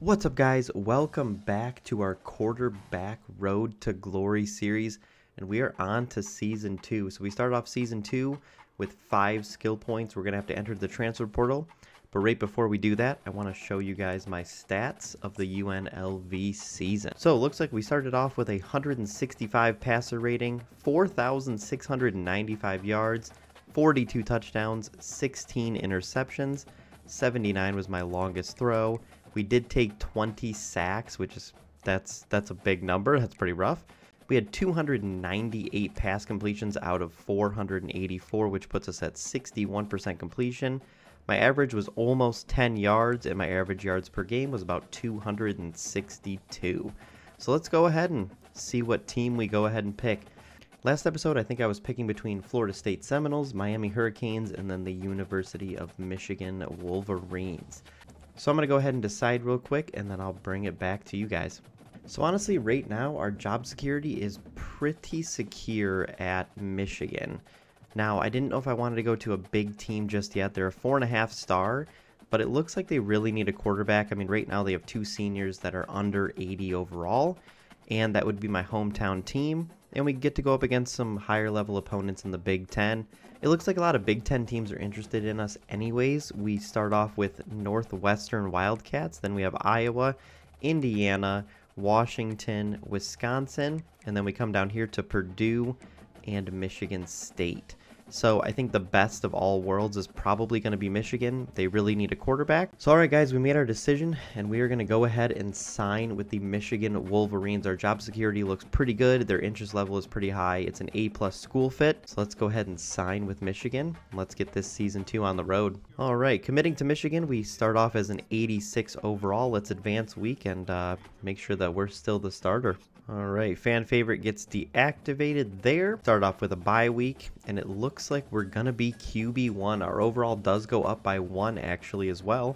What's up, guys? Welcome back to our quarterback road to glory series, and we are on to season 2. So we started off season 2 with 5 skill points. We're gonna have to enter the transfer portal, but right before we do that, I want to show you guys my stats of the UNLV season. So it looks like we started off with a 165 passer rating, 4,695 yards, 42 touchdowns, 16 interceptions, 79 was my longest throw. We did take 20 sacks, which is that's a big number. That's pretty rough. We had 298 pass completions out of 484, which puts us at 61% completion. My average was almost 10 yards, and my average yards per game was about 262. So let's go ahead and see what team we go ahead and pick. Last episode, I think I was picking between Florida State Seminoles, Miami Hurricanes, and then the University of Michigan Wolverines. So I'm going to go ahead and decide real quick, and then I'll bring it back to you guys. So honestly, right now, our job security is pretty secure at Michigan. Now, I didn't know if I wanted to go to a big team just yet. They're a 4.5 star, but it looks like they really need a quarterback. I mean, right now they have 2 seniors that are under 80 overall, and that would be my hometown team. And we get to go up against some higher level opponents in the Big Ten. It looks like a lot of Big Ten teams are interested in us anyways. We start off with Northwestern Wildcats, then we have Iowa, Indiana, Washington, Wisconsin, and then we come down here to Purdue and Michigan State. So I think the best of all worlds is probably going to be Michigan. They really need a quarterback. So all right, guys, we made our decision, and we are going to go ahead and sign with the Michigan Wolverines. Our job security looks pretty good. Their interest level is pretty high. It's an A+ school fit. So let's go ahead and sign with Michigan. Let's get this season 2 on the road. All right, committing to Michigan, we start off as an 86 overall. Let's advance week and make sure that we're still the starter. All right, fan favorite gets deactivated there. Start off with a bye week, and it looks like we're gonna be QB1. Our overall does go up by 1 actually as well.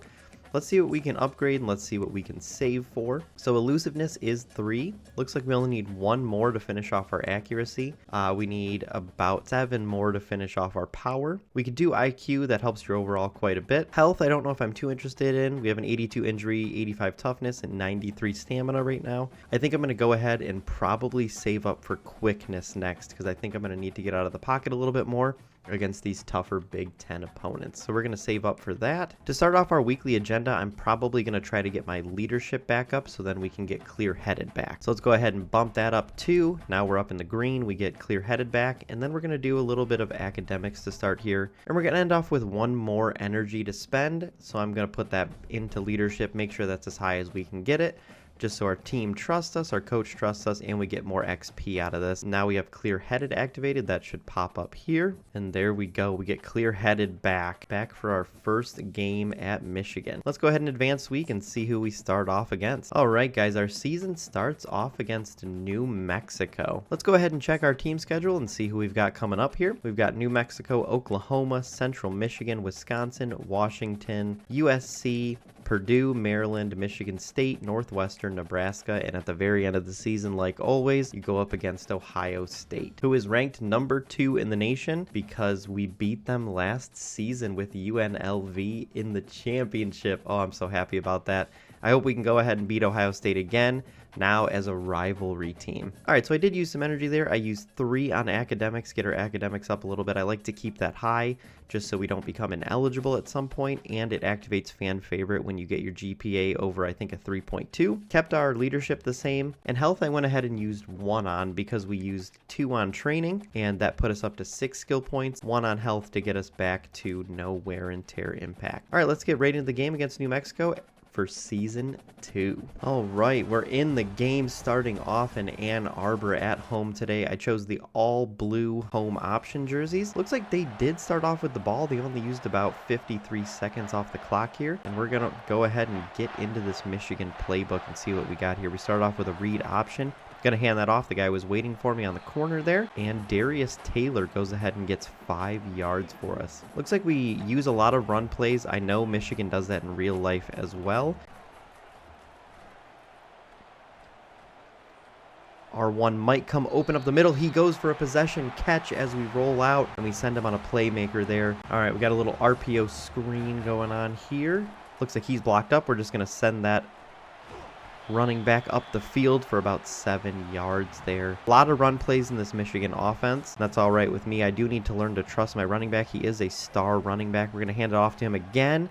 Let's see what we can upgrade, and let's see what we can save for. So elusiveness is 3. Looks like we only need 1 more to finish off our accuracy. We need about 7 more to finish off our power. We could do IQ, that helps your overall quite a bit. Health, I don't know if I'm too interested in. We have an 82 injury, 85 toughness, and 93 stamina right now. I think I'm going to go ahead and probably save up for quickness next, because I think I'm going to need to get out of the pocket a little bit more against these tougher Big Ten opponents. So we're going to save up for that. To start off our weekly agenda, I'm probably going to try to get my leadership back up so then we can get clear-headed back. So let's go ahead and bump that up 2. Now we're up in the green. We get clear-headed back, and then we're going to do a little bit of academics to start here. And we're going to end off with 1 more energy to spend. So I'm going to put that into leadership, make sure that's as high as we can get it, just so our team trusts us, our coach trusts us, and we get more XP out of this. Now we have clear-headed activated. That should pop up here. And there we go. We get clear-headed back for our first game at Michigan. Let's go ahead and advance week and see who we start off against. All right, guys, our season starts off against New Mexico. Let's go ahead and check our team schedule and see who we've got coming up here. We've got New Mexico, Oklahoma, Central Michigan, Wisconsin, Washington, USC, Purdue, Maryland, Michigan State, Northwestern, Nebraska, and at the very end of the season, like always, you go up against Ohio State, who is ranked number 2 in the nation because we beat them last season with UNLV in the championship. Oh, I'm so happy about that. I hope we can go ahead and beat Ohio State again, now as a rivalry team. All right, so I did use some energy there. I used 3 on academics, get our academics up a little bit. I like to keep that high just so we don't become ineligible at some point, and it activates fan favorite when you get your GPA over, I think, a 3.2. Kept our leadership the same, and health I went ahead and used 1 on because we used 2 on training, and that put us up to 6 skill points, 1 on health to get us back to no wear and tear impact. All right, let's get right into the game against New Mexico for season 2. All right, we're in the game starting off in Ann Arbor at home today. I chose the all blue home option jerseys. Looks like they did start off with the ball. They only used about 53 seconds off the clock here, and we're gonna go ahead and get into this Michigan playbook and see what we got here. We start off with a read option. Gonna hand that off. The guy was waiting for me on the corner there, and Darius Taylor goes ahead and gets 5 yards for us. Looks like we use a lot of run plays. I know Michigan does that in real life as well. R1 might come open up the middle. He goes for a possession catch as we roll out, and we send him on a playmaker there. All right, we got a little RPO screen going on here. Looks like he's blocked up. We're just going to send that running back up the field for about 7 yards there. A lot of run plays in this Michigan offense. That's all right with me. I do need to learn to trust my running back. He is a star running back. We're going to hand it off to him again.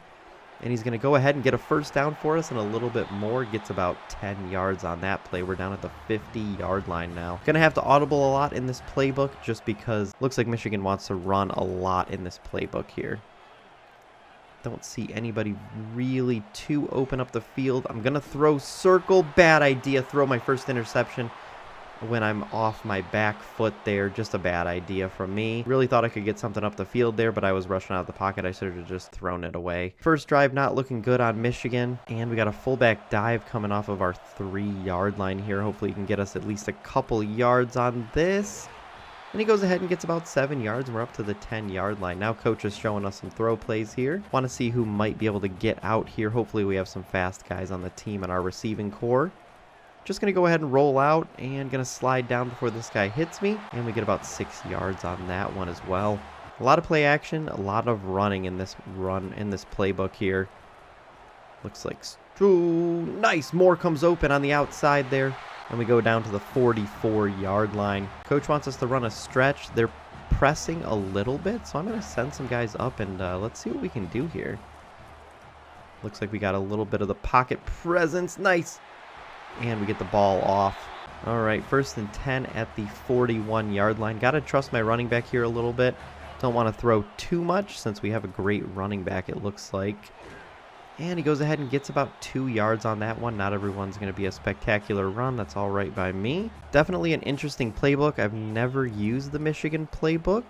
And he's going to go ahead and get a first down for us and a little bit more. Gets about 10 yards on that play. We're down at the 50-yard line now. Going to have to audible a lot in this playbook just because looks like Michigan wants to run a lot in this playbook here. Don't see anybody really too open up the field. I'm going to throw circle. Bad idea. Throw my first interception when I'm off my back foot there. Just a bad idea from me. Really thought I could get something up the field there, but I was rushing out of the pocket. I should have just thrown it away. First drive not looking good on Michigan. And we got a fullback dive coming off of our 3-yard line here. Hopefully he can get us at least a couple yards on this. And he goes ahead and gets about 7 yards, and we're up to the 10-yard line. Now coach is showing us some throw plays here. Want to see who might be able to get out here. Hopefully we have some fast guys on the team in our receiving core. Just going to go ahead and roll out and going to slide down before this guy hits me. And we get about 6 yards on that one as well. A lot of play action, a lot of running in this playbook here. Looks like, ooh, nice. More comes open on the outside there. And we go down to the 44-yard line. Coach wants us to run a stretch. They're pressing a little bit, so I'm going to send some guys up and let's see what we can do here. Looks like we got a little bit of the pocket presence. Nice. And we get the ball off. All right, 1st and 10 at the 41-yard line. Got to trust my running back here a little bit. Don't want to throw too much since we have a great running back, it looks like. And he goes ahead and gets about 2 yards on that one. Not everyone's going to be a spectacular run. That's all right by me. Definitely an interesting playbook. I've never used the Michigan playbook.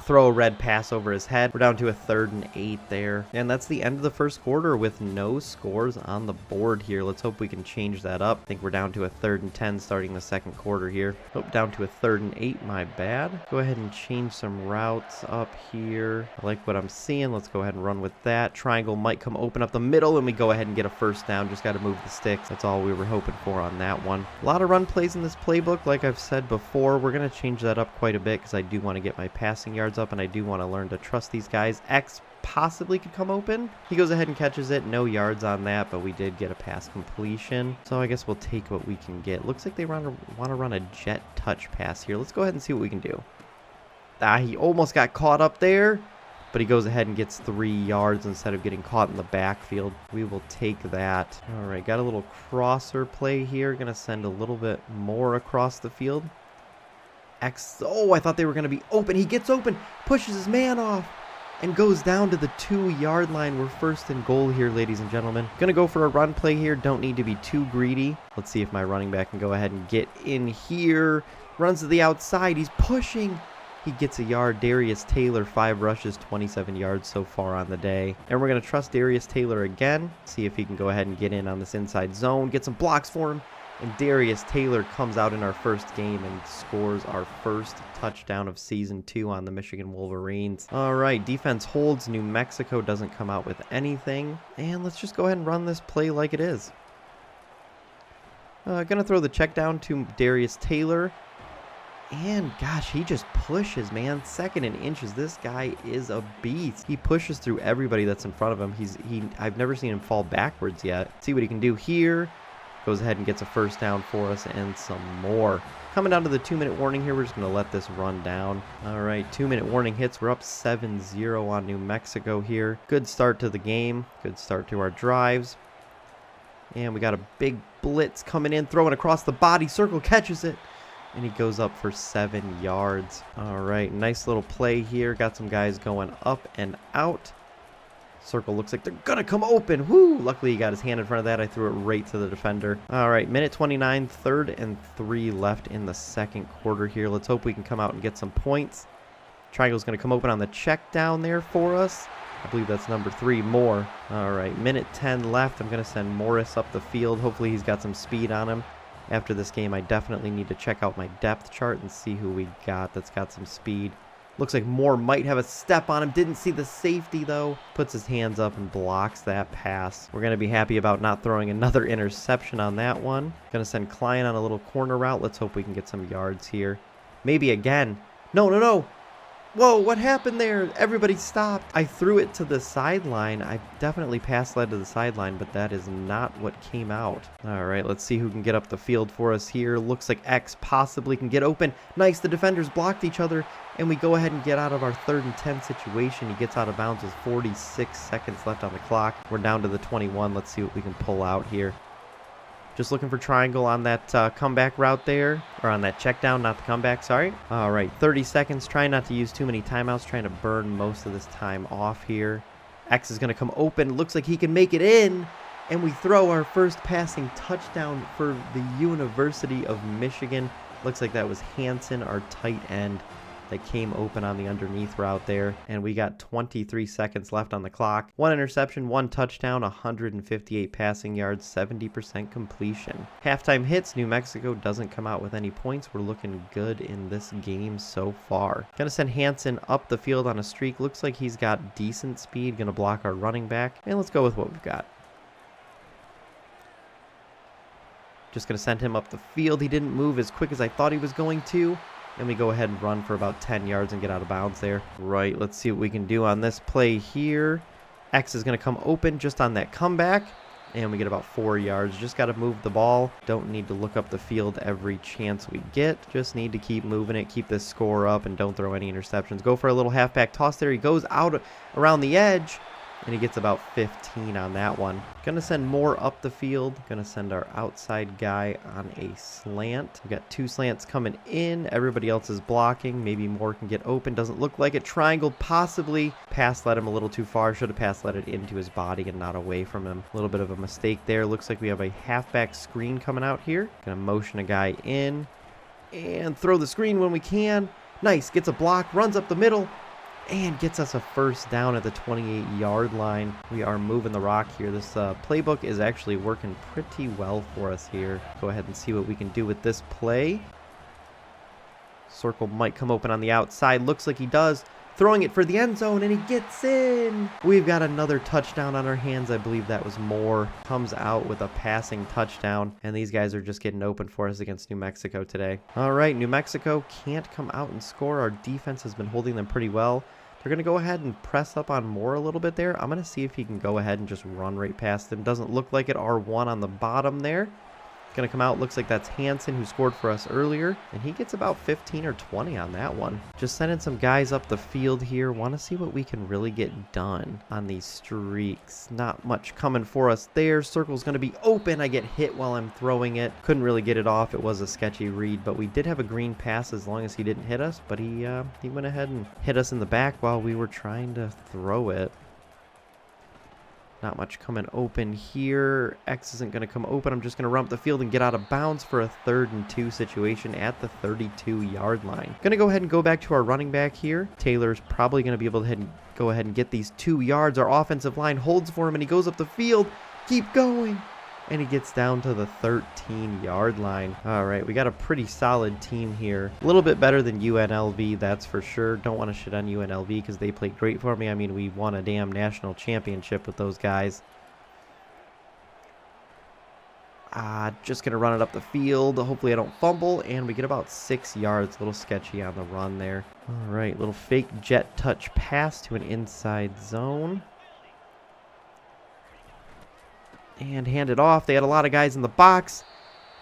Throw a red pass over his head. We're down to a 3rd and 8 there. And that's the end of the first quarter with no scores on the board here. Let's hope we can change that up. I think we're down to a 3rd and 10 starting the second quarter here. Oh, down to a 3rd and 8, my bad. Go ahead and change some routes up here. I like what I'm seeing. Let's go ahead and run with that. Triangle might come open up the middle, and we go ahead and get a first down. Just got to move the sticks. That's all we were hoping for on that one. A lot of run plays in this playbook. Like I've said before, we're going to change that up quite a bit because I do want to get my passing yards up, and I do want to learn to trust these guys. X possibly could come open. He goes ahead and catches it. No yards on that, but we did get a pass completion. So I guess we'll take what we can get. Looks like they want to run a jet touch pass here. Let's go ahead and see what we can do. He almost got caught up there, but he goes ahead and gets 3 yards instead of getting caught in the backfield. We will take that. All right, got a little crosser play here. Gonna send a little bit more across the field. Oh, I thought they were going to be open. He gets open, pushes his man off, and goes down to the 2-yard line. We're 1st and goal here, ladies and gentlemen. Going to go for a run play here. Don't need to be too greedy. Let's see if my running back can go ahead and get in here. Runs to the outside. He's pushing. He gets a yard. Darius Taylor, 5 rushes, 27 yards so far on the day. And we're going to trust Darius Taylor again. See if he can go ahead and get in on this inside zone. Get some blocks for him. And Darius Taylor comes out in our first game and scores our first touchdown of Season 2 on the Michigan Wolverines. All right, defense holds. New Mexico doesn't come out with anything. And let's just go ahead and run this play like it is. Gonna throw the check down to Darius Taylor. And gosh, he just pushes, man. 2nd and inches. This guy is a beast. He pushes through everybody that's in front of him. I've never seen him fall backwards yet. See what he can do here. Goes ahead and gets a first down for us and some more. Coming down to the 2-minute warning here. We're just going to let this run down. All right, 2-minute warning hits. We're up 7-0 on New Mexico here. Good start to the game. Good start to our drives. And we got a big blitz coming in, throwing across the body. Circle catches it. And he goes up for 7 yards. All right, nice little play here. Got some guys going up and out. Circle looks like they're gonna come open. Woo! Luckily he got his hand in front of that. I threw it right to the defender. All right, minute 29, 3rd and 3 left in the second quarter here. Let's hope we can come out and get some points. Triangle's gonna come open on the check down there for us. I believe that's number 3, Moore. All right, minute 10 left. I'm gonna send Morris up the field. Hopefully he's got some speed on him. After this game, I definitely need to check out my depth chart and see who we got that's got some speed. Looks like Moore might have a step on him. Didn't see the safety, though. Puts his hands up and blocks that pass. We're going to be happy about not throwing another interception on that one. Going to send Klein on a little corner route. Let's hope we can get some yards here. Maybe again. No. Whoa, what happened there? Everybody stopped. I threw it to the sideline. I definitely pass led to the sideline, but that is not what came out. All right, let's see who can get up the field for us here. Looks like X possibly can get open. Nice, the defenders blocked each other, and we go ahead and get out of our 3rd and 10 situation. He gets out of bounds with 46 seconds left on the clock. We're down to the 21. Let's see what we can pull out here. Just looking for triangle on that comeback route there, or on that check down, not the comeback, sorry. All right, 30 seconds, trying not to use too many timeouts, trying to burn most of this time off here. X is going to come open, looks like he can make it in, and we throw our first passing touchdown for the University of Michigan. Looks like that was Hansen, our tight end, that came open on the underneath route there, and we got 23 seconds left on the clock. 1 interception, 1 touchdown, 158 passing yards, 70% completion. Halftime hits, New Mexico doesn't come out with any points. We're looking good in this game so far. Gonna send Hansen up the field on a streak. Looks like he's got decent speed, gonna block our running back, and let's go with what we've got. Just gonna send him up the field. He didn't move as quick as I thought he was going to. And we go ahead and run for about 10 yards and get out of bounds there. Right, let's see what we can do on this play here. X is going to come open just on that comeback. And we get about 4 yards. Just got to move the ball. Don't need to look up the field every chance we get. Just need to keep moving it, keep this score up, and don't throw any interceptions. Go for a little halfback toss there. He goes out around the edge. And he gets about 15 on that one. Gonna send more up the field. Gonna send our outside guy on a slant. We got 2 slants coming in. Everybody else is blocking. Maybe more can get open. Doesn't look like it. Triangle possibly. Pass led him a little too far. Should have pass led it into his body and not away from him. A little bit of a mistake there. Looks like we have a halfback screen coming out here. Gonna motion a guy in. And throw the screen when we can. Nice. Gets a block. Runs up the middle. And gets us a first down at the 28-yard line. We are moving the rock here. This playbook is actually working pretty well for us here. Go ahead and see what we can do with this play. Circle might come open on the outside. Looks like he does. Throwing it for the end zone, and he gets in. We've got another touchdown on our hands. I believe that was Moore. Comes out with a passing touchdown, and these guys are just getting open for us against New Mexico today. All right, New Mexico can't come out and score. Our defense has been holding them pretty well. They're going to go ahead and press up on Moore a little bit there. I'm going to see if he can go ahead and just run right past him. Doesn't look like it. R1 on the bottom there. Going to come out. Looks like that's Hansen, who scored for us earlier. And he gets about 15 or 20 on that one. Just sending some guys up the field here. Want to see what we can really get done on these streaks. Not much coming for us there. Circle's going to be open. I get hit while I'm throwing it. Couldn't really get it off. It was a sketchy read. But we did have a green pass as long as he didn't hit us. But he went ahead and hit us in the back while we were trying to throw it. Not much coming open here. X isn't going to come open. I'm just going to run up the field and get out of bounds for a 3rd and 2 situation at the 32-yard line. Going to go ahead and go back to our running back here. Taylor's probably going to be able to go ahead and get these 2 yards. Our offensive line holds for him, and he goes up the field. Keep going. And he gets down to the 13-yard line. All right, we got a pretty solid team here. A little bit better than UNLV, that's for sure. Don't want to shit on UNLV because they played great for me. I mean, we won a damn national championship with those guys. Just going to run it up the field. Hopefully I don't fumble. And we get about 6 yards. A little sketchy on the run there. All right, little fake jet touch pass to an inside zone. And hand it off. They had a lot of guys in the box,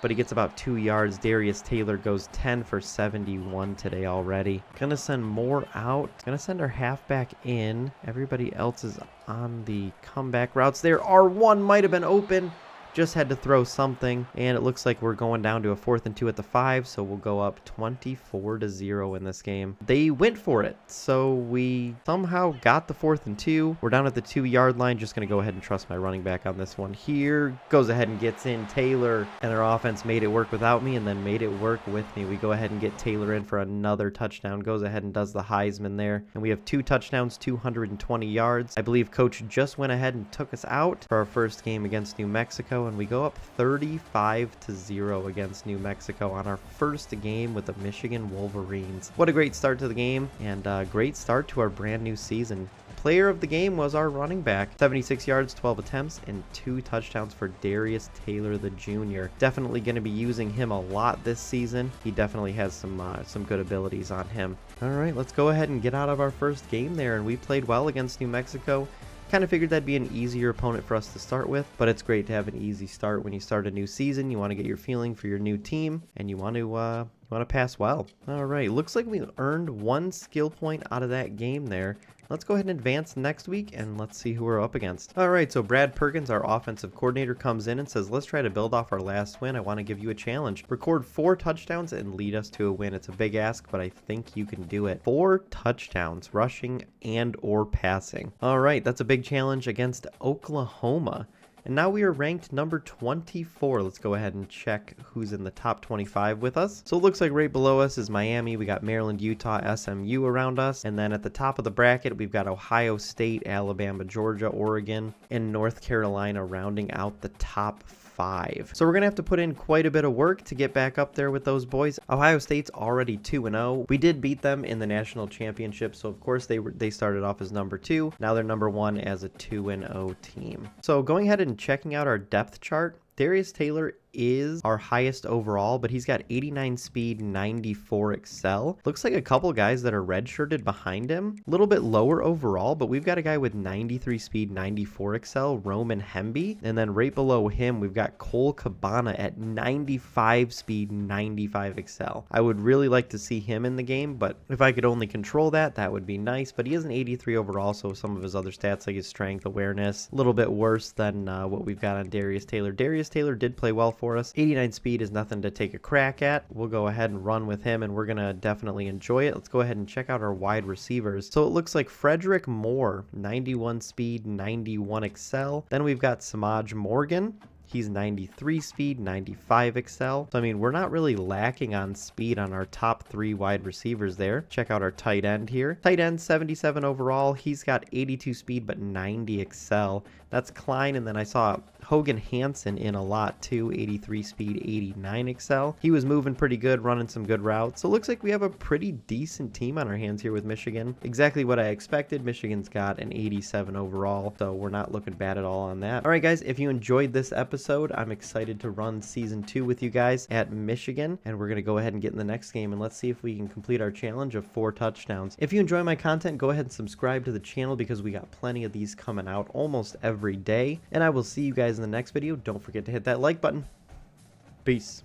but he gets about 2 yards. Darius Taylor goes 10 for 71 today already. Gonna send more out. Gonna send our halfback in. Everybody else is on the comeback routes there. R1 might have been open. Just had to throw something, and it looks like we're going down to a 4th and 2 at the 5, so we'll go up 24-0 in this game. They went for it, so we somehow got the 4th and 2. We're down at the 2-yard line. Just going to go ahead and trust my running back on this one here. Goes ahead and gets in Taylor, and their offense made it work without me and then made it work with me. We go ahead and get Taylor in for another touchdown. Goes ahead and does the Heisman there, and we have 2 touchdowns, 220 yards. I believe Coach just went ahead and took us out for our first game against New Mexico, and we go up 35-0 against New Mexico on our first game with the Michigan Wolverines. What a great start to the game, and a great start to our brand new season. player of the game was our running back. 76 yards, 12 attempts, and 2 touchdowns for Darius Taylor the Jr. Definitely going to be using him a lot this season. He definitely has some good abilities on him. All right, let's go ahead and get out of our first game there, and we played well against New Mexico. Kind of figured that'd be an easier opponent for us to start with, but it's great to have an easy start when you start a new season. You want to get your feeling for your new team, and you want to pass well. All right, looks like we earned 1 skill point out of that game there. Let's go ahead and advance next week, and let's see who we're up against. All right, so Brad Perkins, our offensive coordinator, comes in and says, let's try to build off our last win. I want to give you a challenge. Record 4 touchdowns and lead us to a win. It's a big ask, but I think you can do it. 4 touchdowns, rushing and or passing. All right, that's a big challenge against Oklahoma. And now we are ranked number 24. Let's go ahead and check who's in the top 25 with us. So it looks like right below us is Miami. We got Maryland, Utah, SMU around us. And then at the top of the bracket, we've got Ohio State, Alabama, Georgia, Oregon, and North Carolina rounding out the top 5. So we're going to have to put in quite a bit of work to get back up there with those boys. Ohio State's already 2-0. We did beat them in the national championship, so of course they started off as number 2. Now they're number 1 as a 2-0 team. So going ahead and checking out our depth chart, Darius Taylor is our highest overall, but he's got 89 speed, 94 excel. Looks like a couple guys that are redshirted behind him. A little bit lower overall, but we've got a guy with 93 speed, 94 excel, Roman Hemby. And then right below him, we've got Cole Cabana at 95 speed, 95 excel. I would really like to see him in the game, but if I could only control that, that would be nice. But he is an 83 overall, so some of his other stats like his strength, awareness, a little bit worse than what we've got on Darius Taylor. Darius Taylor did play well for us. 89 speed is nothing to take a crack at. We'll go ahead and run with him, and we're going to definitely enjoy it. Let's go ahead and check out our wide receivers. So it looks like Frederick Moore, 91 speed, 91 excel. Then we've got Samaj Morgan. He's 93 speed, 95 excel. So, I mean, we're not really lacking on speed on our top 3 wide receivers there. Check out our tight end here. Tight end, 77 overall. He's got 82 speed, but 90 excel. That's Klein, and then I saw Hogan Hansen in a lot too, 83 speed, 89 excel. He was moving pretty good, running some good routes. So it looks like we have a pretty decent team on our hands here with Michigan. Exactly what I expected. Michigan's got an 87 overall, so we're not looking bad at all on that. All right, guys, if you enjoyed this episode, I'm excited to run season 2 with you guys at Michigan, and we're going to go ahead and get in the next game, and let's see if we can complete our challenge of 4 touchdowns. If you enjoy my content, go ahead and subscribe to the channel because we got plenty of these coming out almost every day, and I will see you guys in the next video. Don't forget to hit that like button. Peace.